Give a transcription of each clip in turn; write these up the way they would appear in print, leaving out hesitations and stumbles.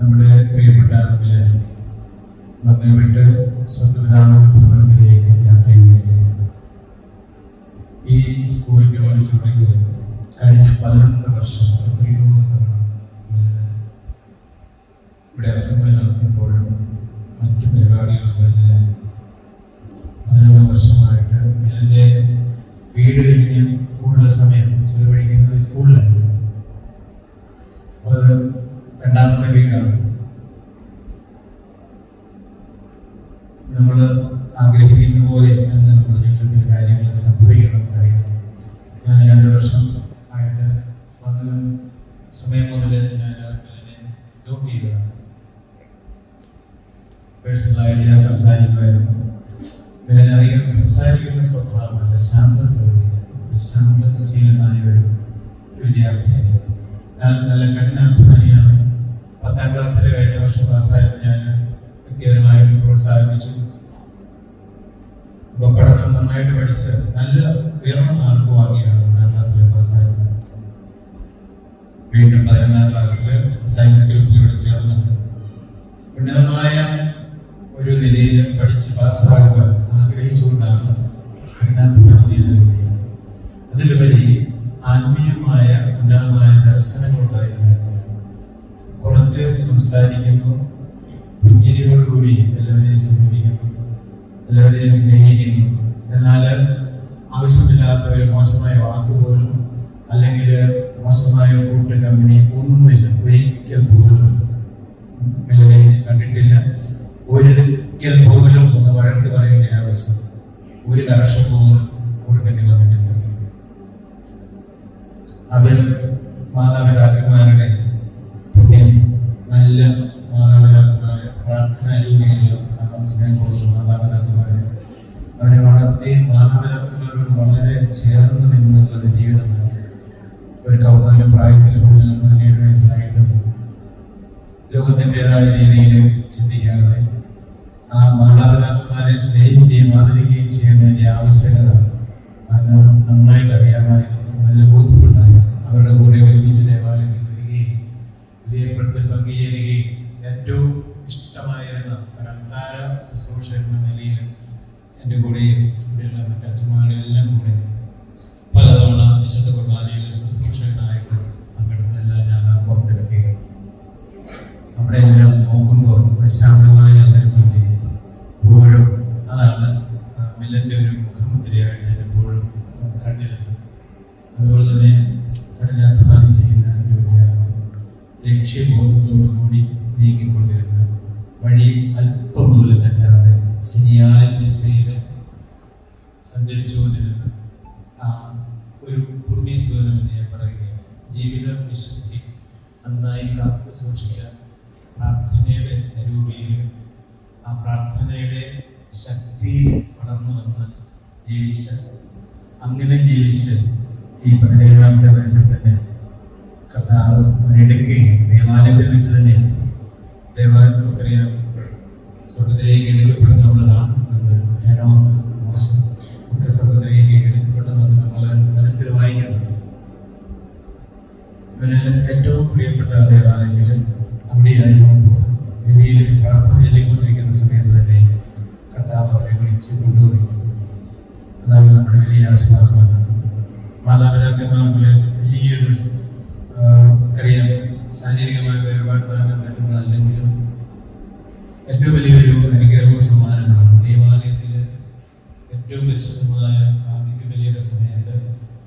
നമ്മുടെ പ്രിയപ്പെട്ട നമ്മെ വിട്ട് സ്വന്തം യാത്ര ചെയ്യുകയാണ്. ഈ സ്കൂളിൻ്റെ ഓഡിറ്റോറിയത്തിൽ കഴിഞ്ഞ 11 വർഷം എത്രയോ തവണ ഇവിടെ അസംബ്ലി നടത്തിയപ്പോഴും മറ്റു പരിപാടികൾക്കുമെല്ലാം 11 വർഷമായിട്ട് എൻ്റെ വീട് കഴിഞ്ഞ് കൂടുതൽ സമയം ചെലവഴിക്കുന്നത് സ്കൂളിലായിരുന്നു. അത് രണ്ടാമത്തെ വീടാണ്. നമ്മൾ ആഗ്രഹിക്കുന്ന പോലെ തന്നെ നമ്മുടെ ജീവിതത്തിൽ കാര്യങ്ങൾ സംഭവിക്കണം നമുക്കറിയാം. ഞാൻ 2 വർഷം ആയിട്ട് വന്ന സമയം മുതൽ ഞാൻ നോട്ട് ചെയ്തതാണ്. പേഴ്സണലായിട്ട് ഞാൻ സംസാരിക്കുമായിരുന്നു. അധികം സംസാരിക്കുന്ന സ്വഭാവമല്ല, ശാന്ത പ്രകൃതിയാണ്, ശാന്തശീലനായ ഒരു വിദ്യാർത്ഥിയായിരുന്നു. നല്ല കഠിനാധ്വാനിയാണ്. 10ാം ക്ലാസ്സിൽ കഴിഞ്ഞ വർഷം പാസ്സായപ്പോൾ ഞാൻ വ്യക്തിപരമായിട്ട് പ്രോത്സാഹിപ്പിച്ചു. അപ്പോൾ പഠനം നന്നായിട്ട് പഠിച്ച് നല്ല ഉയർന്ന മാർക്ക് വാങ്ങിയാണ് 10ാം ക്ലാസ്സിൽ പാസ്സായത്. വീണ്ടും 11ാം ക്ലാസ്സിൽ സയൻസ് ഗ്രൂപ്പിലൂടെ ചേർന്ന് ഉന്നതമായ ഒരു നിലയിൽ പഠിച്ച് പാസ്സാകുക ആഗ്രഹിച്ചുകൊണ്ടാണ് കഠിനാധ്വാനം ചെയ്തിരിക്കുന്നത്. അതിലുപരി ആത്മീയമായ ഉന്നതമായ ദർശനങ്ങളുണ്ടായിരുന്നു. കുറച്ച് സംസാരിക്കുന്നു, പുഞ്ചിരിയോടുകൂടി എല്ലാവരെയും സമീപിക്കുന്നു, എല്ലാവരെയും സ്നേഹിക്കുന്നു. എന്നാൽ ആവശ്യമില്ലാത്ത ഒരു മോശമായ വാക്കുപോലും അല്ലെങ്കിൽ മോശമായ കൂട്ട് കമ്പനി ഒന്നുമില്ല. ഒരിക്കൽ പോലും കണ്ടിട്ടില്ല. ഒരിക്കൽ പോലും ഒന്ന് വഴക്ക് പറയേണ്ട ആവശ്യം ഒരു കർഷക പോലും കൊടുക്കേണ്ടി വന്നിട്ടില്ല. അത് മാതാപിതാക്കന്മാരുടെ പുണ്യം. നല്ല മാതാപിതാക്കന്മാർ, പ്രാർത്ഥനാരൂപിയുള്ള സ്നേഹമുള്ള മാതാപിതാക്കന്മാർ, അവരെ വളർത്തി മാതാപിതാക്കന്മാരോട് വളരെ ചേർന്ന് നിന്നുള്ള ഒരു ജീവിതമാണ്. ഒരു കൗമാര പ്രായത്തിൽ 17 വയസ്സായിട്ടും ലോകത്തിൻ്റെതായ രീതിയിൽ ചിന്തിക്കാതെ ആ മാതാപിതാക്കന്മാരെ സ്നേഹിക്കുകയും ആദരിക്കുകയും ചെയ്യുന്നതിൻ്റെ ആവശ്യകത നന്നായിട്ട് അറിയാമായിരുന്നു. നല്ല ബോധ്യമുണ്ടായിരുന്നു. അവരുടെ കൂടെ ഒരുമിച്ച് ദേവാലയത്തിൽ വരികയും വിലയപ്പെടുത്തൽ പങ്കുചേരുകയും ഏറ്റവും ഇഷ്ടമായിരുന്ന ഒരന്താര ശുശ്രൂഷ എന്ന നിലയിൽ എൻ്റെ കൂടെയും ഇവിടെയുള്ള മറ്റച്ഛന്മാരെല്ലാം കൂടെ പലതവണ വിശുദ്ധ കുർബാനയിൽ ശുശ്രൂഷകനായിട്ട് പങ്കെടുത്തതെല്ലാം ഞാൻ പുറത്തെടുക്കുകയും അവിടെ എല്ലാം നോക്കുമ്പോൾ ശാന്തമായ ഒരു പുഞ്ചിരി എപ്പോഴും അതാണ് മില്ലൻ്റെ ഒരു മുഖമുദ്രയായിട്ട് ഞാൻ എപ്പോഴും കണ്ടിരുന്നത്. അതുപോലെ തന്നെ കഠിനാധ്വാനം ചെയ്യുന്ന ഒരു വിദ്യാർത്ഥി, ലക്ഷ്യബോധത്തോടു കൂടി നീങ്ങിക്കൊണ്ടിരുന്ന വഴി അല്പം പോലും തെറ്റാതെ ശരിയായ ദിശയിൽ സഞ്ചരിച്ചുകൊണ്ടിരുന്ന ഒരു പുണ്യസ്വരം എന്ന് ഞാൻ പറയുകയാണ്. ജീവിത വിശുദ്ധി നന്നായി കാത്തു സൂക്ഷിച്ച പ്രാർത്ഥനയുടെ രൂപയിൽ ആ പ്രാർത്ഥനയുടെ ശക്തി വളർന്നു വന്ന് ജീവിച്ച, അങ്ങനെ ജീവിച്ച് ഈ 17ാമത്തെ വയസ്സിൽ തന്നെ കർത്താവ് അവരെടുക്കുകയും ദേവാലയത്തിൽ വെച്ച് തന്നെ ദേവാലയം നമുക്കറിയാം സ്വർഗത്തിലേക്ക് എടുക്കപ്പെടുന്ന നമ്മൾ കാണുന്നുണ്ട്. ഹെനോക്ക്, മോശം ഒക്കെ സ്വർഗത്തിലേക്ക് എടുക്കപ്പെട്ടെന്നൊക്കെ നമ്മൾ അതിൽ വായിക്കുന്നുണ്ട്. ഇവന് ഏറ്റവും പ്രിയപ്പെട്ട ദേവാലയത്തിൽ അവിടെയായിരുന്നപ്പോൾ ഡൽഹിയിൽ പ്രാർത്ഥന ചൊല്ലിക്കൊണ്ടിരിക്കുന്ന സമയത്ത് തന്നെ കർത്താവ് അവരെ വിളിച്ച് കൊണ്ടുപോയി. അതാണ് നമ്മുടെ വലിയ ആശ്വാസമാണ്. മാതാപിതാക്കന്മാർക്ക് വലിയൊരു അറിയാം ശാരീരികമായ വേർപാട് താങ്ങാൻ പറ്റുന്നതല്ലെങ്കിലും ഏറ്റവും വലിയൊരു അനുഗ്രഹവും സമ്മാനമാണ്. ദേവാലയത്തിൽ ഏറ്റവും പരിശുദ്ധമായ ദിവ്യബലിയുടെ സമയത്ത്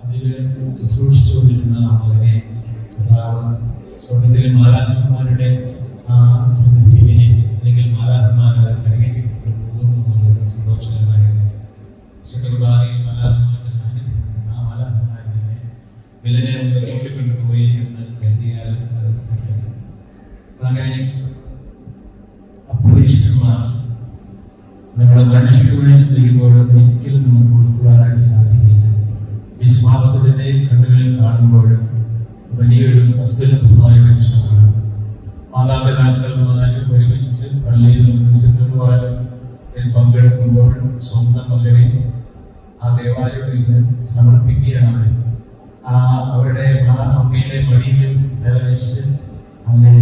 അതിൽ ശുശ്രൂഷിച്ചുകൊണ്ടിരുന്ന മകനെ കർത്താവ് സ്വർഗത്തിലെ മാലാഖമാരുടെ ആ സന്നിധിയിലേക്ക് അല്ലെങ്കിൽ മാലാഖമാരെ കരകയറ്റിക്കൊണ്ട് പോകുന്നു എന്നുള്ളൊരു സന്തോഷകരമായ വിശുദ്ധകുർബാനയിൽ മാലാഖമാരുടെ സാന്നിധ്യമുണ്ട്. ആ മാലാഖമാർ തന്നെ വിലനെ ഒന്ന് കൂട്ടിക്കൊണ്ടുപോയി എന്ന് കരുതിയാലും അത് തെറ്റല്ല. അങ്ങനെ അപ്രതീക്ഷിതമാണ്. നമ്മുടെ മാനുഷികമായി ചിന്തിക്കുമ്പോൾ ഒരിക്കലും നമുക്ക് ഉൾക്കൊള്ളാനായിട്ട് സാധിക്കില്ല. വിശ്വാസത്തിന്റെ കണ്ണുകളിൽ കാണുമ്പോൾ വലിയൊരു അസുലഭമായ നിമിഷമാണ്. മാതാപിതാക്കന്മാരും ഒരുമിച്ച് പള്ളിയിൽ കുർബാനയിൽ പങ്കെടുക്കുമ്പോഴും സ്വന്തം മകനെ ആ ദേവാലയത്തിൽ സമർപ്പിക്കുകയാണ്. അവരുടെ അമ്മയുടെ മടിയിൽ നിലവെച്ച് അവനെ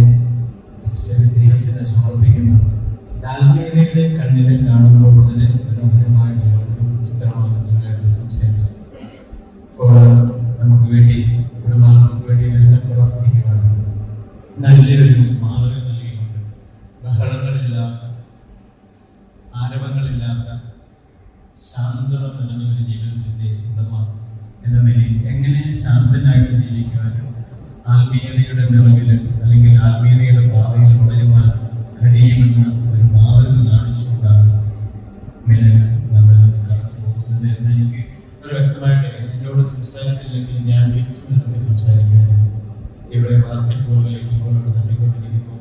ദൈവത്തിന് സമർപ്പിക്കുന്ന ആത്മീയതയുടെ കണ്ണിനെ കാണുമ്പോൾ വളരെ മനോഹരമായിട്ടുള്ള ഒരു ചിത്രമാണ് സംശയം. അപ്പോൾ നമുക്ക് വേണ്ടി കുടുംബങ്ങൾക്ക് വേണ്ടി എല്ലാം പ്രവർത്തിക്കുവാനും നല്ലൊരു മാതൃക നൽകിക്കൊണ്ട് ബഹളങ്ങളില്ലാത്ത, ആരവങ്ങളില്ലാത്ത, ശാന്തത നിറഞ്ഞ ഒരു ജീവിതത്തിന്റെ ഉടമ എന്ന നിലയിൽ എങ്ങനെ ശാന്തനായിട്ട് ജീവിക്കുവാനും ആത്മീയതയുടെ നിറവിൽ അല്ലെങ്കിൽ ആത്മീയതയുടെ പാതയിൽ വളരുവാൻ കഴിയുമെന്ന ഒരു മാതൃക കാണിച്ചുകൊണ്ടാണ് മിലന നമ്മിൽ നിന്ന് കടന്നു പോകുന്നത് എന്ന് എനിക്ക് ഒരു വ്യക്തമായിട്ട് എന്നോട് സംസാരത്തില്ലെങ്കിൽ ഞാൻ വിളിച്ചു നിർത്തി സംസാരിക്കുകയാണ്. ഇവിടെ ബാസ്കറ്റ് ബോൾ കളിക്കുമ്പോൾ അവിടെ തട്ടിക്കൊണ്ടിരിക്കുമ്പോൾ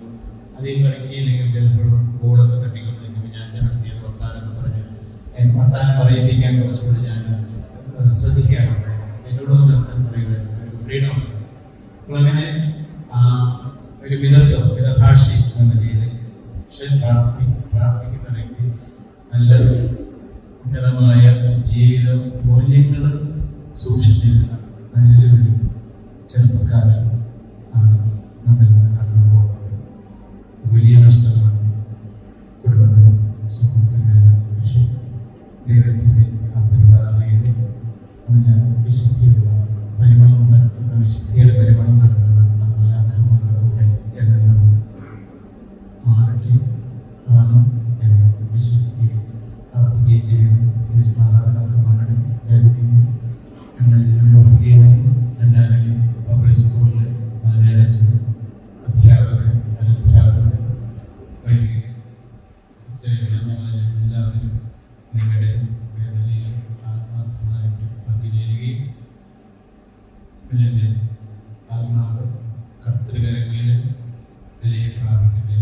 അധികം കളിക്കുകയില്ലെങ്കിൽ ചിലപ്പോഴും ബോളൊക്കെ തട്ടിക്കൊണ്ടിരിക്കുമ്പോൾ ഞാൻ അടുത്തിയത് വർത്താനൊക്കെ പറഞ്ഞ് വർത്താനം പറയിപ്പിക്കാൻ കുറച്ചുകൂടി ഞാൻ ശ്രദ്ധിക്കാറുണ്ട്. എന്നോട് നിർത്താൻ പറയുമായിരുന്നു, ഒരു ഫ്രീഡം. അപ്പോൾ അങ്ങനെ ഒരു മിതഭാഷി എന്ന നിലയിൽ പക്ഷെ പ്രാർത്ഥിക്കുന്ന വ്യക്തി നല്ലൊരു ഉന്നതമായ ജീവിത മൂല്യങ്ങൾ സൂക്ഷിച്ചിരുന്ന നല്ലൊരു ചെറുപ്പക്കാരൻ ആണ് നമ്മിൽ നിന്ന് കടന്നു പോകുന്നത്. വലിയ നഷ്ടമാണ് കുടുംബത്തിനും സമൂഹത്തിനും. പക്ഷേ ദൈവത്തിൻ്റെ ആ പരിപാലനയിൽ അവന് വിശുദ്ധിയുള്ള പരിമളം പരത്തുന്ന, വിശുദ്ധിയുടെ പരിമളം പരത്തുന്ന ആ മാലാഖമാരുടെ കൂടെ എന്നെന്നും മാറട്ടെ ആണ് എന്ന് വിശ്വസിക്കുകയും പ്രാർത്ഥിക്കുകയും ചെയ്യുന്നു. മാതാപിതാക്കന്മാരുടെ വേദനയും സെന്റ് ആന്റണീസ് പബ്ലിക് സ്കൂളിലെ മാനേജരും അധ്യാപകരും അനധ്യാപകരും വൈദിക സിസ്റ്റേഴ്സ് ഞങ്ങളെല്ലാവരും നിങ്ങളുടെ വേദനയിൽ ആത്മാർത്ഥമായിട്ട് പങ്കുചേരുകയും ഇതിൻ്റെ ആത്മാവ് കർത്തൃകരങ്ങളിൽ വിലയെ പ്രാപിക്കട്ടെ.